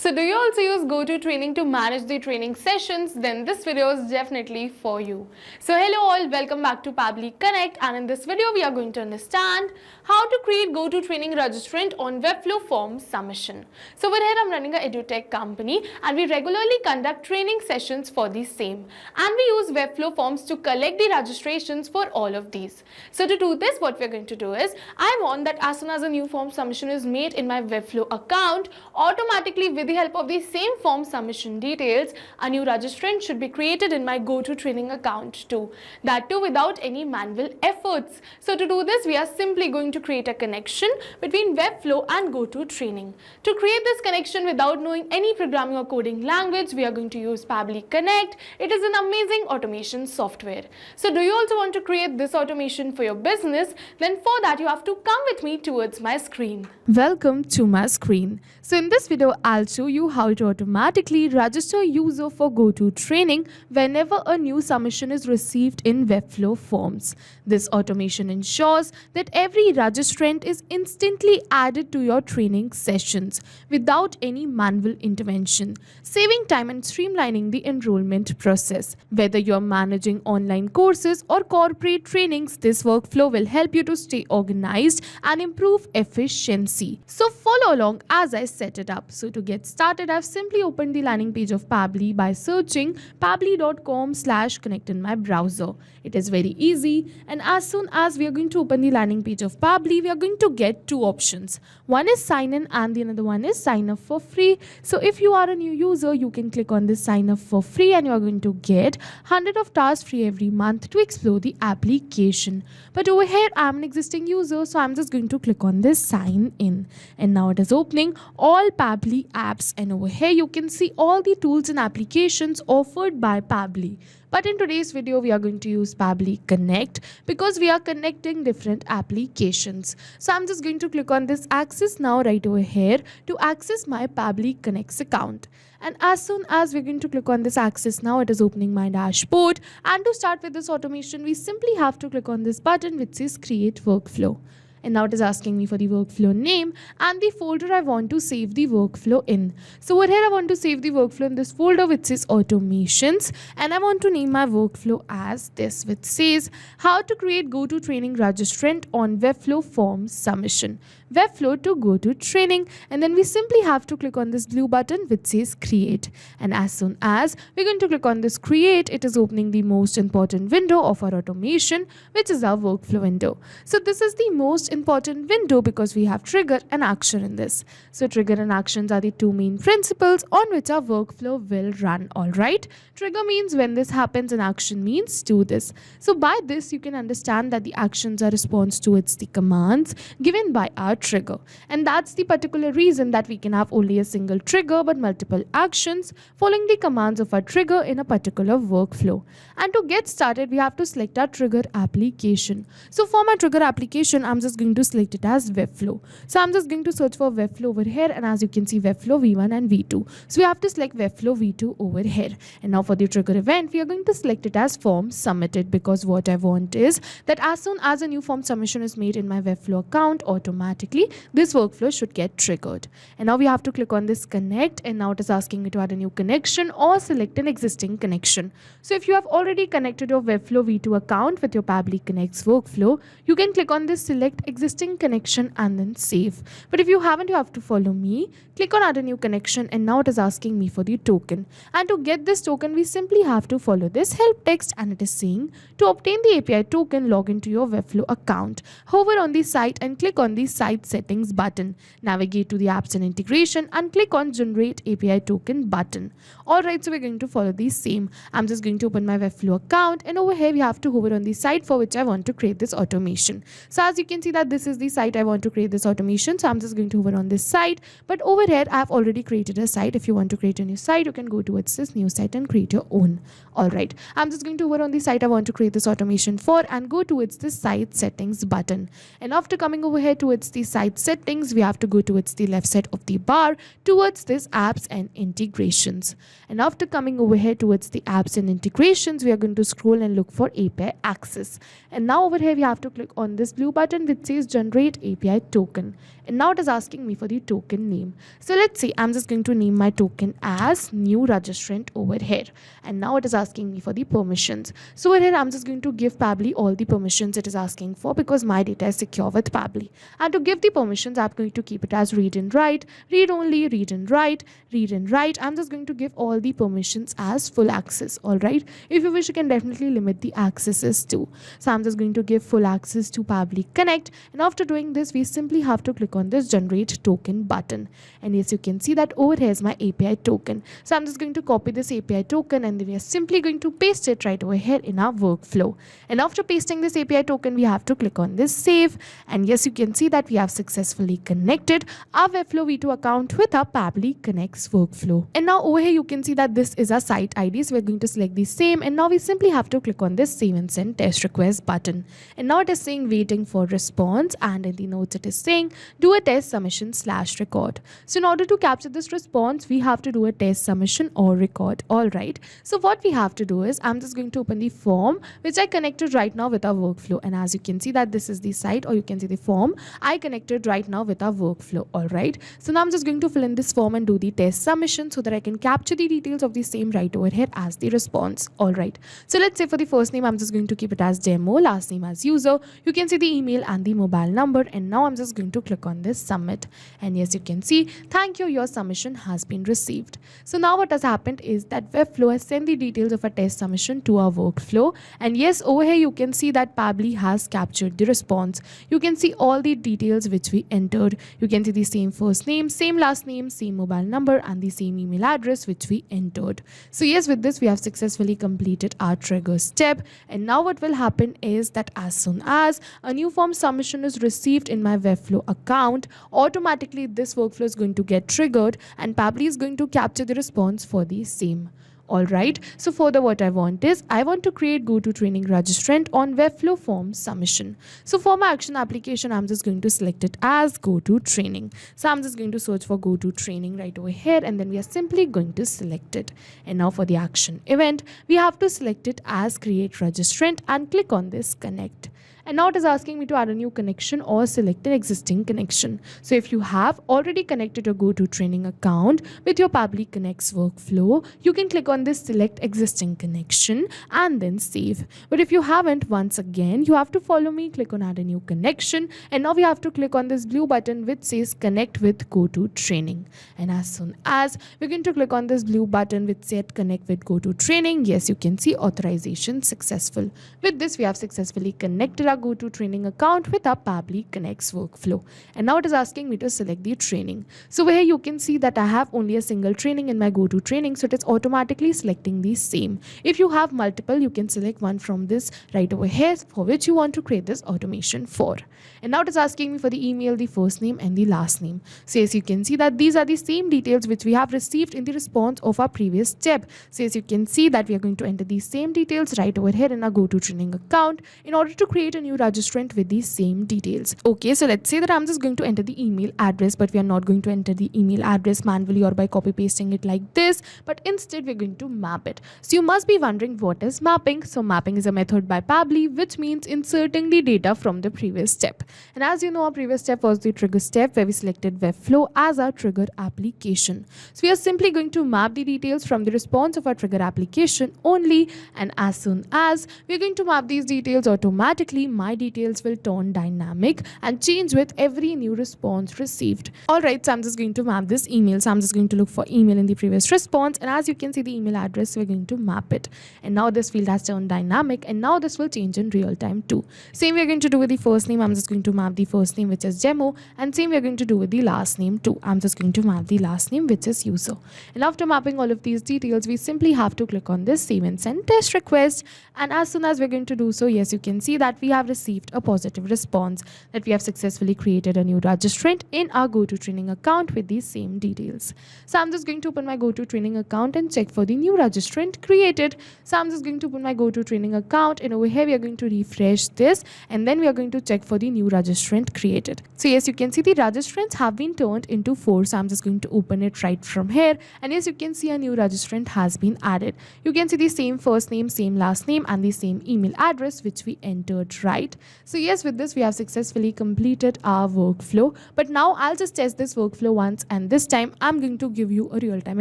So do you also use GoToTraining to manage the training sessions? Then this video is definitely for you. So hello all, welcome back to Pabbly Connect, and in this video we are going to understand how to create GoToTraining Registrant on Webflow Forms submission. So over here I'm running a Edutech company and we regularly conduct training sessions for the same, and we use Webflow Forms to collect the registrations for all of these. So to do this, what we're going to do is, I want that as soon as a new form submission is made in my Webflow account, automatically with the help of the same form submission details, a new registrant should be created in my GoToTraining account too. That too without any manual efforts. So to do this, we are simply going to create a connection between Webflow and GoToTraining. To create this connection without knowing any programming or coding language, we are going to use Pabbly Connect. It is an amazing automation software. So do you also want to create this automation for your business? Then for that you have to come with me towards my screen. Welcome to my screen. So in this video, I'll show you how to automatically register a user for GoToTraining whenever a new submission is received in Webflow Forms. This automation ensures that every registrant is instantly added to your training sessions without any manual intervention, saving time and streamlining the enrollment process. Whether you're managing online courses or corporate trainings, this workflow will help you to stay organized and improve efficiency. So follow along as I set it up. So to get started, I've simply opened the landing page of Pabbly by searching pabbly.com/connect in my browser. It is very easy, and as soon as we are going to open the landing page of Pabbly, we are going to get two options. One is sign in and the another one is sign up for free. So if you are a new user, you can click on this sign up for free and you are going to get 100 of tasks free every month to explore the application. But over here, I'm an existing user, so I'm just going to click on this sign in, and now it is opening all Pabbly apps, and over here you can see all the tools and applications offered by Pabbly. But in today's video, we are going to use Pabbly Connect because we are connecting different applications. So I'm just going to click on this access now right over here to access my Pabbly Connect account. And as soon as we're going to click on this access now, it is opening my dashboard. And to start with this automation, we simply have to click on this button which says Create Workflow. And now it is asking me for the workflow name and the folder I want to save the workflow in. So over here I want to save the workflow in this folder which says automations, and I want to name my workflow as this, which says how to create GoToTraining Registrant on Webflow Forms submission. Webflow to GoToTraining, and then we simply have to click on this blue button which says create. And as soon as we're going to click on this create, it is opening the most important window of our automation, which is our workflow window. So this is the most important window because we have trigger and action in this. So trigger and actions are the two main principles on which our workflow will run. All right, trigger means when this happens and action means do this. So by this you can understand that the actions are response towards the commands given by our trigger, and that's the particular reason that we can have only a single trigger but multiple actions following the commands of our trigger in a particular workflow. And to get started, we have to select our trigger application. So for my trigger application, I'm just going to select it as Webflow. So I'm just going to search for Webflow over here, and as you can see, Webflow V1 and V2. So we have to select Webflow V2 over here. And now for the trigger event, we are going to select it as form submitted, because what I want is that as soon as a new form submission is made in my Webflow account, automatically this workflow should get triggered. And now we have to click on this connect, and now it is asking me to add a new connection or select an existing connection. So if you have already connected your Webflow V2 account with your Pabbly Connect's workflow, you can click on this select existing connection and then save. But if you haven't, you have to follow me. Click on add a new connection, and now it is asking me for the token. And to get this token, we simply have to follow this help text, and it is saying to obtain the API token, log into your Webflow account. Hover on the site and click on the site settings button. Navigate to the apps and integration and click on generate API token button. Alright, so we're going to follow the same. I'm just going to open my Webflow account, and over here we have to hover on the site for which I want to create this automation. So as you can see that this is the site I want to create this automation, so I'm just going to hover on this site. But over here I have already created a site. If you want to create a new site, you can go towards this new site and create your own. Alright, I'm just going to hover on the site I want to create this automation for and go towards this site settings button. And after coming over here towards the site settings, we have to go towards the left side of the bar towards this apps and integrations. And after coming over here towards the apps and integrations, we are going to scroll and look for API access. And now over here we have to click on this blue button which says generate API token. and now it is asking me for the token name. So let's say I'm just going to name my token as new registrant over here, and now it is asking me for the permissions. So over here I'm just going to give Pabbly all the permissions it is asking for, because my data is secure with Pabbly. And to give the permissions, I'm going to keep it as read and write, read only, read and write, read and write. I'm just going to give all the permissions as full access. All right, if you wish, you can definitely limit the accesses too. So I'm just going to give full access to Pabbly Connect, and after doing this, we simply have to click on this generate token button. And yes, you can see that over here is my API token. So I'm just going to copy this API token, and then we are simply going to paste it right over here in our workflow. And after pasting this API token, we have to click on this save, and yes, you can see that we have successfully connected our Webflow V2 account with our Pabbly Connect's workflow. And now over here you can see that this is our site ID, so we're going to select the same, and now we simply have to click on this save and send test request button. And now it is saying waiting for response, and in the notes it is saying do a test submission / record. So in order to capture this response, we have to do a test submission or record. All right, so what we have to do is I'm just going to open the form which I connected right now with our workflow, and as you can see that this is the site, or you can see the form I connected right now with our workflow. All right, so now I'm just going to fill in this form and do the test submission so that I can capture the details of the same right over here as the response. All right, so let's say for the first name I'm just going to keep it as demo, last name as user, you can see the email and the mobile number, and now I'm just going to click on this submit, and yes, you can see thank you, your submission has been received. So now what has happened is that Webflow has sent the details of a test submission to our workflow, and yes, over here you can see that Pabbly has captured the response. You can see all the details which we entered. You can see the same first name, same last name, same mobile number, and the same email address which we entered. So yes, with this we have successfully completed our trigger step, and now what will happen is that as soon as a new form submission is received in my Webflow account, automatically this workflow is going to get triggered, and Pabbly is going to capture the response for the same. Alright, so further what I want is I want to create GoToTraining Registrant on Webflow Forms submission. So for my action application, I'm just going to select it as GoToTraining. So I'm just going to search for GoToTraining right over here, and then we are simply going to select it. And now for the action event, we have to select it as Create Registrant and click on this Connect. And now it is asking me to add a new connection or select an existing connection. So if you have already connected your GoToTraining account with your Pabbly Connect's workflow, you can click on this select existing connection and then save. But if you haven't, once again, you have to follow me, click on add a new connection, and now we have to click on this blue button which says connect with GoToTraining. And as soon as we're going to click on this blue button which said connect with GoToTraining, yes, you can see authorization successful. With this, we have successfully connected our GoToTraining account with our Pabbly Connect's workflow. And now it is asking me to select the training. So here you can see that I have only a single training in my GoToTraining, so it is automatically selecting the same. If you have multiple, you can select one from this right over here for which you want to create this automation for. And now it is asking me for the email, the first name and the last name. So as you can see that these are the same details which we have received in the response of our previous step. So as you can see that we are going to enter these same details right over here in our GoToTraining account in order to create a new registrant with these same details. Okay, so let's say that I'm just going to enter the email address, but we are not going to enter the email address manually or by copy pasting it like this, but instead we're going to map it. So you must be wondering what is mapping. So mapping is a method by Pabbly which means inserting the data from the previous step. And as you know, our previous step was the trigger step where we selected Webflow as our trigger application. So we are simply going to map the details from the response of our trigger application only, and as soon as we're going to map these details, automatically my details will turn dynamic and change with every new response received. Alright, so I'm just going to map this email. So I'm just going to look for email in the previous response, and as you can see the email address, we're going to map it. And now this field has turned dynamic, and now this will change in real time too. Same we're going to do with the first name. I'm just going to map the first name which is demo, and same we're going to do with the last name too. I'm just going to map the last name which is user. And after mapping all of these details, we simply have to click on this save and send test request, and as soon as we're going to do so, yes, you can see that we have received a positive response that we have successfully created a new registrant in our GoToTraining account with these same details. So I'm just going to open my GoToTraining account and check for the new registrant created. So I'm just going to open my GoToTraining account, and over here we are going to refresh this, and then we are going to check for the new registrant created. So yes, you can see the registrants have been turned into 4. So I'm just going to open it right from here, and yes, you can see a new registrant has been added. You can see the same first name, same last name, and the same email address which we entered right? So yes, with this we have successfully completed our workflow. But now I'll just test this workflow once, and this time I'm going to give you a real-time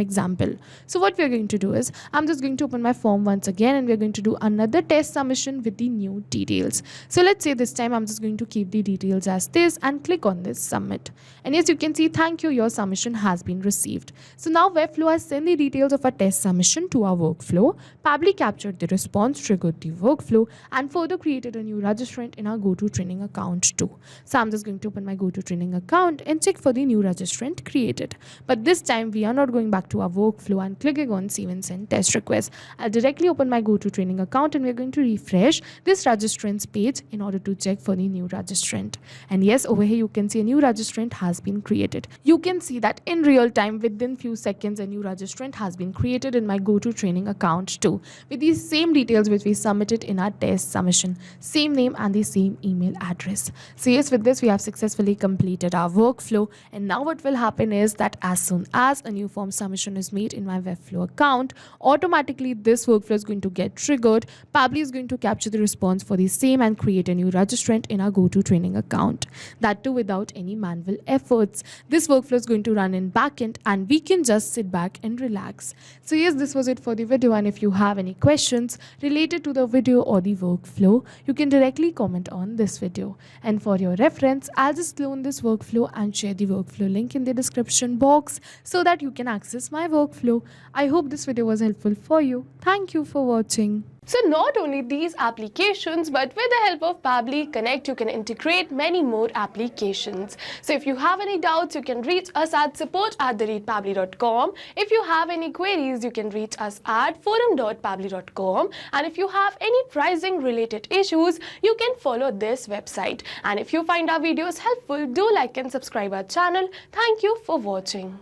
example. So what we're going to do is I'm just going to open my form once again, and we're going to do another test submission with the new details. So let's say this time I'm just going to keep the details as this and click on this submit. And yes, you can see, thank you, your submission has been received. So now Webflow has sent the details of a test submission to our workflow. Pabbly captured the response, triggered the workflow, and further created a new registrant in our GoToTraining account too. So I'm just going to open my GoToTraining account and check for the new registrant created. But this time we are not going back to our workflow and clicking on save and send test request. I'll directly open my GoToTraining account, and we're going to refresh this registrants page in order to check for the new registrant. And yes, over here you can see a new registrant has been created. You can see that in real time, within few seconds, a new registrant has been created in my GoToTraining account too, with these same details which we submitted in our test submission, same name and the same email address. So yes, with this we have successfully completed our workflow, and now what will happen is that as soon as a new form submission is made in my Webflow account, automatically this workflow is going to get triggered. Pabbly is going to capture the response for the same and create a new registrant in our GoToTraining account. That too without any manual efforts. This workflow is going to run in backend, and we can just sit back and relax. So yes, this was it for the video, and if you have any questions related to the video or the workflow, you can directly comment on this video. And for your reference, I'll just clone this workflow and share the workflow link in the description box so that you can access my workflow. I hope this video was helpful for you. Thank you for watching. So not only these applications, but with the help of Pabbly Connect, you can integrate many more applications. So if you have any doubts, you can reach us at support@pabbly.com. If you have any queries, you can reach us at forum.pabbly.com. And if you have any pricing related issues, you can follow this website. And if you find our videos helpful, do like and subscribe our channel. Thank you for watching.